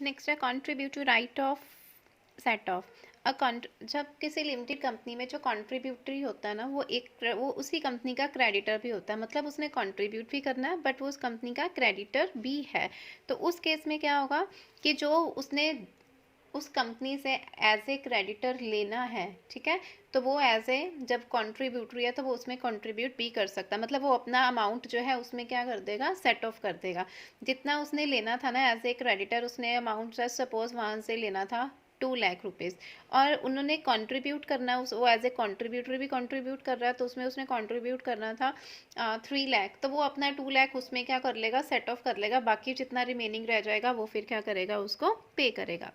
Next है contribute to right of set off. जब किसी लिमिटेड कंपनी में जो कंट्रीब्यूटरी होता है ना, वो उसी कंपनी का क्रेडिटर भी होता है, मतलब उसने कंट्रीब्यूट भी करना है बट वो उस कंपनी का क्रेडिटर भी है। तो उस केस में क्या होगा कि जो उसने उस कंपनी से एज ए क्रेडिटर लेना है, ठीक है, तो वो एज ए जब कंट्रीब्यूटरी है तो वो उसमें कंट्रीब्यूट भी कर सकता है, मतलब वो अपना अमाउंट जो है उसमें क्या कर देगा, सेट ऑफ कर देगा। जितना उसने लेना था ना एज ए क्रेडिटर, उसने अमाउंट जस्ट सपोज वहाँ से लेना था 2 लाख रुपीज़, और उन्होंने कंट्रीब्यूट करना, उस वो एज ए कंट्रीब्यूटर भी कंट्रीब्यूट कर रहा है, तो उसमें उसने कंट्रीब्यूट करना था 3 लाख, तो वो अपना 2 लाख उसमें क्या कर लेगा, सेट ऑफ कर लेगा, बाकी जितना रिमेनिंग रह जाएगा वो फिर क्या करेगा, उसको पे करेगा।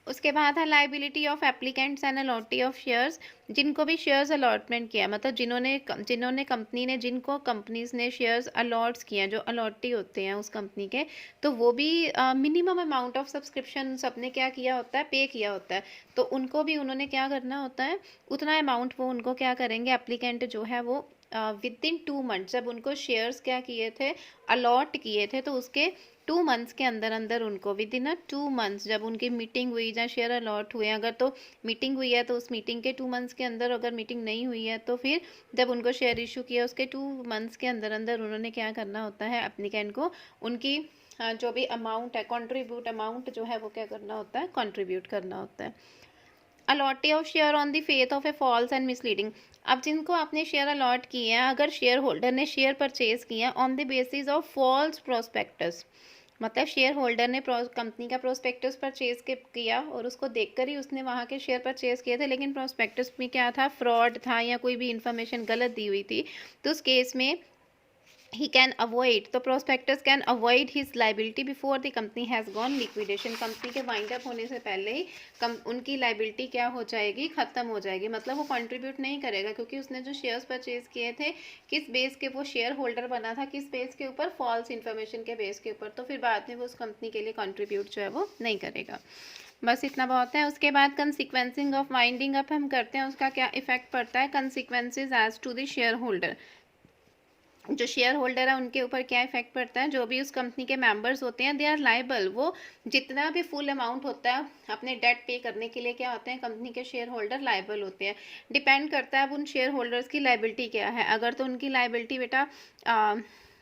उसके बाद है liability of applicants and allottee of shares. जिनको भी शेयर्स अलॉटमेंट किया, मतलब जिन्होंने कंपनी ने, जिनको कंपनीज ने शेयर्स अलॉट्स किए हैं, जो अलॉटी होते हैं उस कंपनी के, तो वो भी मिनिमम अमाउंट ऑफ सब्सक्रिप्शन सबने क्या किया होता है, पे किया होता है, तो उनको भी उन्होंने क्या करना होता है, उतना अमाउंट वो उनको क्या करेंगे, एप्लीकेंट जो है वो विद इन 2 मंथ, जब उनको शेयर्स क्या किए थे, अलॉट किए थे, तो उसके 2 मंथ्स के अंदर अंदर उनको विद इन 2 मंथ्स, जब उनकी मीटिंग हुई या शेयर अलॉट हुए, अगर तो मीटिंग हुई है तो उस मीटिंग के 2 मंथ्स के अंदर, अगर मीटिंग नहीं हुई है तो फिर जब उनको शेयर इशू किया उसके 2 मंथ्स के अंदर अंदर उन्होंने क्या करना होता है, एप्लीकेंट को उनकी जो भी अमाउंट है, कंट्रीब्यूट अमाउंट जो है वो क्या करना होता है, कंट्रीब्यूट करना होता है। Allottee of share on the faith of a false and misleading. अब जिनको आपने शेयर अलॉट किए हैं, अगर शेयर होल्डर ने शेयर परचेज किए हैं on the basis of false prospectus, मतलब शेयर होल्डर ने कंपनी का प्रोस्पेक्टस परचेज किया और उसको देखकर ही उसने वहाँ के शेयर परचेज किए थे, लेकिन प्रोस्पेक्टस में क्या था, फ्रॉड था या कोई भी इंफॉर्मेशन गलत दी हुई थी, तो उस केस में he can avoid, तो prospectus can avoid his liability before the company has gone liquidation। Company के वाइंड अप होने से पहले ही उनकी लाइबिलिटी क्या हो जाएगी, खत्म हो जाएगी, मतलब वो कंट्रीब्यूट नहीं करेगा, क्योंकि उसने जो शेयर्स परचेज किए थे, किस बेस के वो शेयर होल्डर बना था, किस बेस के ऊपर, फॉल्स इन्फॉर्मेशन के बेस के ऊपर, तो फिर बाद में वो उस कंपनी के लिए कंट्रीब्यूट जो है वो नहीं करेगा। बस इतना बहुत है। उसके बाद कंसिक्वेंसिंग ऑफ वाइंडिंग अप हम करते हैं, उसका क्या इफेक्ट पड़ता है, consequences as to the share holder. जो शेयर होल्डर है उनके ऊपर क्या इफेक्ट पड़ता है, जो भी उस कंपनी के मेंबर्स होते हैं, दे आर लाइबल, वो जितना भी फुल अमाउंट होता है अपने डेट पे करने के लिए क्या होते हैं, कंपनी के शेयर होल्डर लाइबल होते हैं। डिपेंड करता है अब उन शेयर होल्डर्स की लाइबिलिटी क्या है। अगर तो उनकी लाइबिलिटी बेटा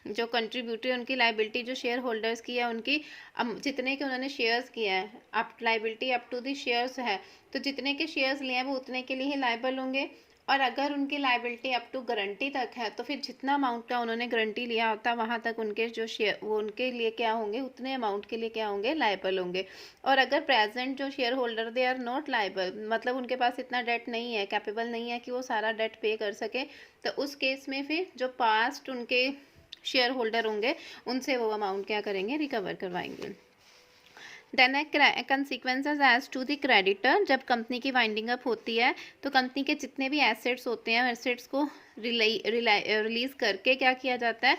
जो कंट्रीब्यूटरी, उनकी लाइबिलिटी जो शेयर होल्डर्स की है, उनकी जितने के उन्होंने शेयर्स किए हैं, up liability up to the shares है, तो जितने के शेयर्स लिए हैं वो उतने के लिए ही लाइबल होंगे। और अगर उनकी लाइबिलिटी अप टू गारंटी तक है, तो फिर जितना अमाउंट का उन्होंने गारंटी लिया होता है वहाँ तक उनके जो शेयर, वो उनके लिए क्या होंगे, उतने अमाउंट के लिए क्या होंगे, लाइबल होंगे। और अगर प्रेजेंट जो share holder they are not liable, मतलब उनके पास इतना डेट नहीं है, कैपेबल नहीं है कि वो सारा डेट पे कर सके, तो उस केस में फिर जो पास्ट उनके शेयर होल्डर होंगे उनसे वो अमाउंट क्या करेंगे, रिकवर करवाएंगे। देन है consequences as to the creditor. जब कंपनी की वाइंडिंग अप होती है तो कंपनी के जितने भी एसेट्स होते हैं, एसेट्स को रिलीज करके क्या किया जाता है,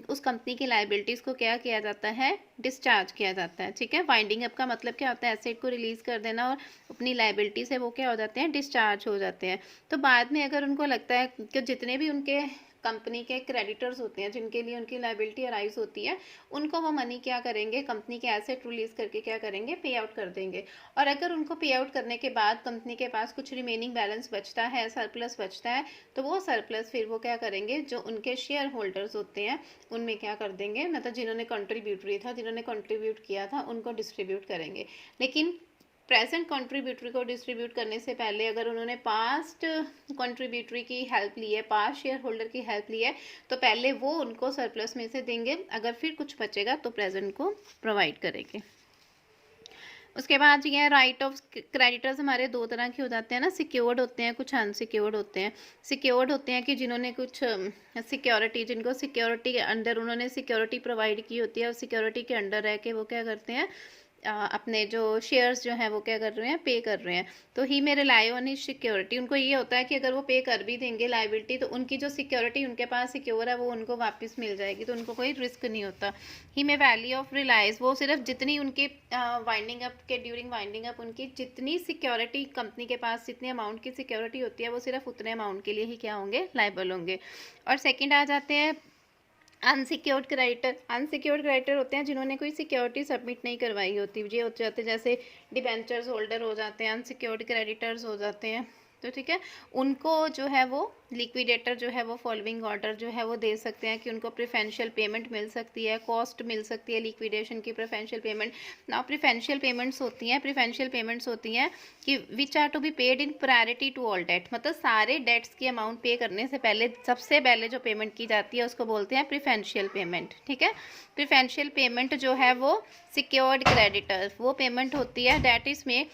उस कंपनी की लाइबिलिटीज़ को क्या किया जाता है, डिस्चार्ज किया जाता है। ठीक है, वाइंडिंग अप का मतलब क्या होता है, एसेट को रिलीज कर देना और अपनी लाइबिलिटी से वो क्या हो जाते हैं, डिस्चार्ज हो जाते हैं। तो बाद में अगर उनको लगता है कि जितने भी उनके कंपनी के क्रेडिटर्स होते हैं, जिनके लिए उनकी लाइबिलिटी अराइज होती है, उनको वो मनी क्या करेंगे, कंपनी के एसेट रिलीज करके क्या करेंगे, पे आउट कर देंगे। और अगर उनको पे आउट करने के बाद कंपनी के पास कुछ रिमेनिंग बैलेंस बचता है, सरप्लस बचता है, तो वो सरप्लस फिर वो क्या करेंगे, जो उनके शेयर होल्डर्स होते हैं उनमें क्या कर देंगे, मतलब जिन्होंने कंट्रीब्यूटरी था, जिन्होंने कंट्रीब्यूट किया था, उनको डिस्ट्रीब्यूट करेंगे। लेकिन प्रेजेंट कंट्रीब्यूटरी को डिस्ट्रीब्यूट करने से पहले अगर उन्होंने पास्ट कंट्रीब्यूटरी की हेल्प ली है, पास्ट शेयर होल्डर की हेल्प ली है, तो पहले वो उनको सरप्लस में से देंगे, अगर फिर कुछ बचेगा तो प्रेजेंट को प्रोवाइड करेंगे। उसके बाद ये राइट ऑफ क्रेडिटर्स हमारे 2 तरह के हो जाते हैं ना, सिक्योर्ड होते हैं, कुछ अनसिक्योर्ड होते हैं। सिक्योर्ड होते हैं कि जिन्होंने कुछ सिक्योरिटी, जिनको सिक्योरिटी के अंडर उन्होंने सिक्योरिटी प्रोवाइड की होती है, और सिक्योरिटी के अंडर रह के वो क्या करते हैं, अपने जो शेयर्स जो हैं वो क्या कर रहे हैं, पे कर रहे हैं। तो ही में रिलाई ऑन हिज सिक्योरिटी, उनको ये होता है कि अगर वो पे कर भी देंगे लाइबिलिटी, तो उनकी जो सिक्योरिटी उनके पास सिक्योर है वो उनको वापस मिल जाएगी, तो उनको कोई रिस्क नहीं होता। ही में वैल्यू ऑफ रिलायंस, वो सिर्फ जितनी उनकी वाइंडिंग अप के ड्यूरिंग वाइंडिंग अप उनकी जितनी सिक्योरिटी कंपनी के पास, जितनी अमाउंट की सिक्योरिटी होती है, वो सिर्फ उतने अमाउंट के लिए ही क्या होंगे, लाइबल होंगे। और सेकेंड आ जाते हैं अनसिक्योर्ड क्रेडिटर होते हैं जिन्होंने कोई सिक्योरिटी सबमिट नहीं करवाई होती, ये हो जाते हैं जैसे डिबेंचर्स होल्डर हो जाते हैं, अनसिक्योर्ड क्रेडिटर्स हो जाते हैं। तो ठीक है, उनको जो है वो लिक्विडेटर जो है वो फॉलोइंग ऑर्डर जो है वो दे सकते हैं कि उनको प्रेफरेंशियल पेमेंट मिल सकती है, कॉस्ट मिल सकती है लिक्विडेशन की, प्रेफरेंशियल पेमेंट ना। प्रेफरेंशियल पेमेंट्स होती हैं कि which are to be paid in priority to all debt, मतलब सारे डेट्स की अमाउंट पे करने से पहले सबसे पहले जो पेमेंट की जाती है उसको बोलते हैं प्रेफरेंशियल पेमेंट। ठीक है, प्रेफरेंशियल पेमेंट जो है वो सिक्योर्ड क्रेडिटर वो पेमेंट होती है, डेट इज में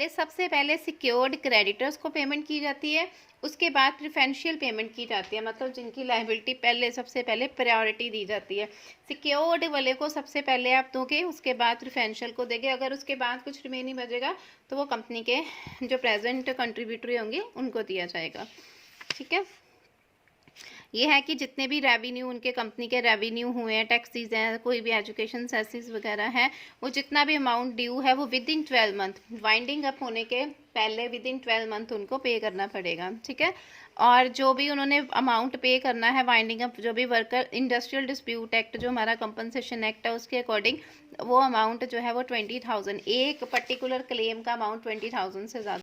सबसे पहले सिक्योर्ड क्रेडिटर्स को पेमेंट की जाती है, उसके बाद प्रेफरेंशियल पेमेंट की जाती है, मतलब जिनकी लायबिलिटी सबसे पहले प्रायोरिटी दी जाती है। सिक्योर्ड वाले को सबसे पहले आप दोगे, उसके बाद प्रेफरेंशियल को देंगे, अगर उसके बाद कुछ रिमेनिंग बचेगा तो वो कंपनी के जो प्रेजेंट कंट्रीब्यूटरी होंगे उनको दिया जाएगा। ठीक है, ये है कि जितने भी रेवेन्यू उनके कंपनी के रेवेन्यू हुए हैं, टैक्सीज हैं, कोई भी एजुकेशन सेसेस वगैरह हैं, वो जितना भी अमाउंट ड्यू है वो with in 12 month winding up होने के पहले विद इन 12 मंथ उनको पे करना पड़ेगा। ठीक है, और जो भी उन्होंने अमाउंट पे करना है वाइंडिंग अप, जो भी वर्कर इंडस्ट्रियल डिस्प्यूट एक्ट जो हमारा कंपनसेशन एक्ट है उसके अकॉर्डिंग वो अमाउंट जो है वो 20,000, एक पर्टिकुलर क्लेम का अमाउंट 20,000 से ज़्यादा